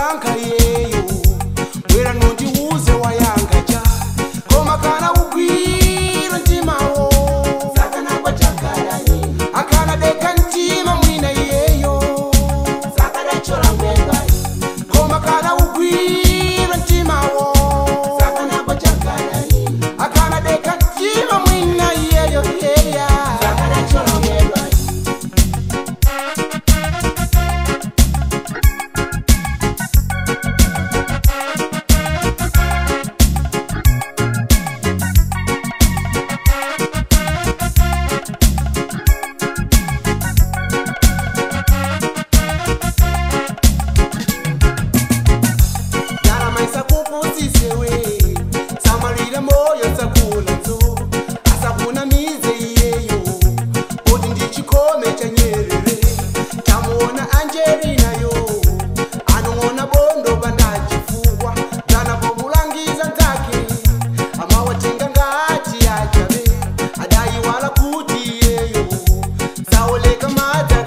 wayanka yeyo wera nundi uze wayanka cha koma kana ugwira ntimawo sakana kwa chakara ye akana deka ntima mwina yeyo sakana chola mwenga koma kana ugwira ntimawo sakana kwa chakara ye akana deka ntima mwina yeyo yeya sakana chola mwenga moyo sakula nzo asakuna mize iyeyo odi ndichikome cha Nyerere tamuona Angelina yo anongona bondo bandachifungwa kana bomulangiza ntake amawatenga ngati ajabe adai wala kuti iyeyo saoleka mata